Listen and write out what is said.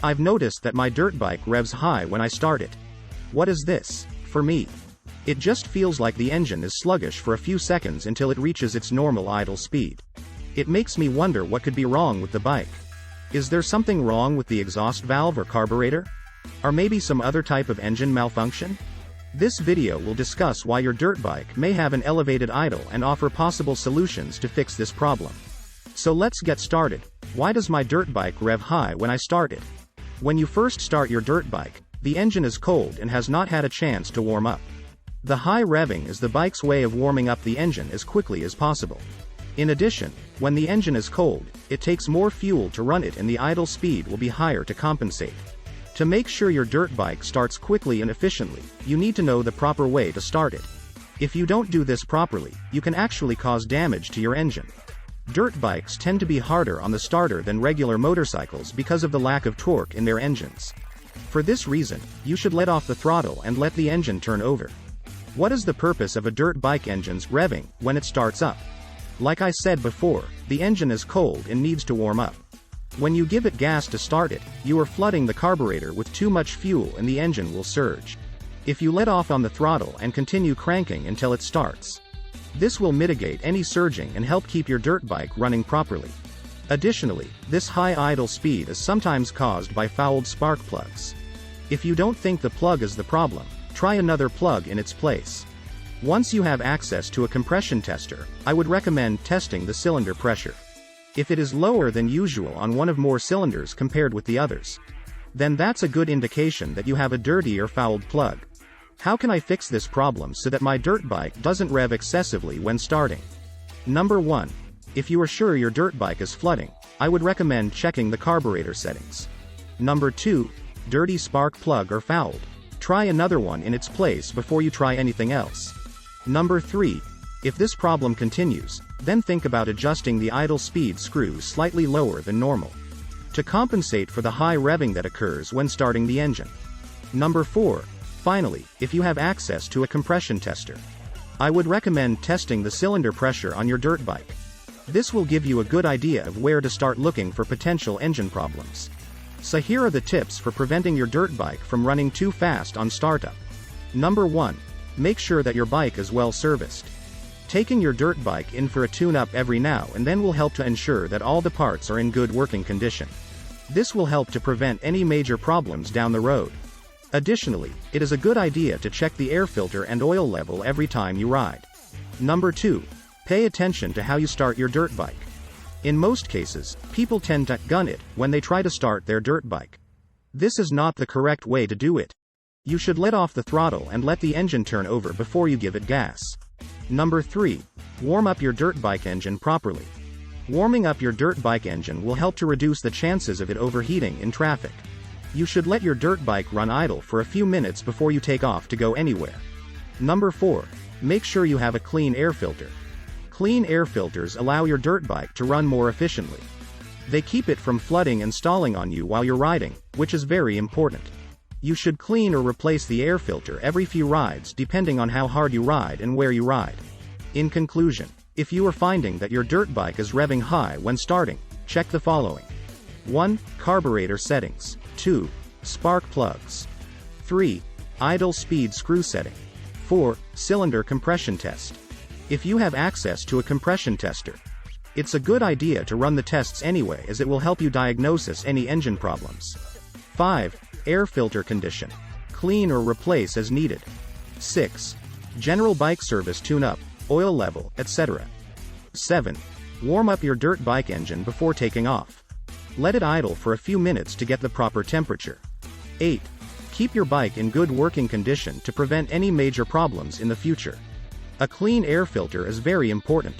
I've noticed that my dirt bike revs high when I start it. What is this? For me, it just feels like the engine is sluggish for a few seconds until it reaches its normal idle speed. It makes me wonder what could be wrong with the bike. Is there something wrong with the exhaust valve or carburetor? Or maybe some other type of engine malfunction? This video will discuss why your dirt bike may have an elevated idle and offer possible solutions to fix this problem. So let's get started. Why does my dirt bike rev high when I start it? When you first start your dirt bike, the engine is cold and has not had a chance to warm up. The high revving is the bike's way of warming up the engine as quickly as possible. In addition, when the engine is cold, it takes more fuel to run it and the idle speed will be higher to compensate. To make sure your dirt bike starts quickly and efficiently, you need to know the proper way to start it. If you don't do this properly, you can actually cause damage to your engine. Dirt bikes tend to be harder on the starter than regular motorcycles because of the lack of torque in their engines. For this reason, you should let off the throttle and let the engine turn over. What is the purpose of a dirt bike engine's revving when it starts up? Like I said before, the engine is cold and needs to warm up. When you give it gas to start it, you are flooding the carburetor with too much fuel and the engine will surge. If you let off on the throttle and continue cranking until it starts, this will mitigate any surging and help keep your dirt bike running properly. Additionally, this high idle speed is sometimes caused by fouled spark plugs. If you don't think the plug is the problem, try another plug in its place. Once you have access to a compression tester, I would recommend testing the cylinder pressure. If it is lower than usual on one of more cylinders compared with the others, then that's a good indication that you have a dirty or fouled plug. How can I fix this problem so that my dirt bike doesn't rev excessively when starting? Number 1. If you are sure your dirt bike is flooding, I would recommend checking the carburetor settings. Number 2. Dirty spark plug or fouled. Try another one in its place before you try anything else. Number 3. If this problem continues, then think about adjusting the idle speed screw slightly lower than normal, to compensate for the high revving that occurs when starting the engine. Number 4. Finally, if you have access to a compression tester, I would recommend testing the cylinder pressure on your dirt bike. This will give you a good idea of where to start looking for potential engine problems. So here are the tips for preventing your dirt bike from running too fast on startup. Number 1. Make sure that your bike is well serviced. Taking your dirt bike in for a tune-up every now and then will help to ensure that all the parts are in good working condition. This will help to prevent any major problems down the road. Additionally, it is a good idea to check the air filter and oil level every time you ride. Number 2. Pay attention to how you start your dirt bike. In most cases, people tend to gun it when they try to start their dirt bike. This is not the correct way to do it. You should let off the throttle and let the engine turn over before you give it gas. Number 3. Warm up your dirt bike engine properly. Warming up your dirt bike engine will help to reduce the chances of it overheating in traffic. You should let your dirt bike run idle for a few minutes before you take off to go anywhere. Number 4. Make sure you have a clean air filter. Clean air filters allow your dirt bike to run more efficiently. They keep it from flooding and stalling on you while you're riding, which is very important. You should clean or replace the air filter every few rides depending on how hard you ride and where you ride. In conclusion, if you are finding that your dirt bike is revving high when starting, check the following. 1. Carburetor settings. 2. Spark plugs. 3. Idle speed screw setting. 4. Cylinder compression test. If you have access to a compression tester, it's a good idea to run the tests anyway as it will help you diagnose any engine problems. 5. Air filter condition. Clean or replace as needed. 6. General bike service tune-up, oil level, etc. 7. Warm up your dirt bike engine before taking off. Let it idle for a few minutes to get the proper temperature. 8. Keep your bike in good working condition to prevent any major problems in the future. A clean air filter is very important.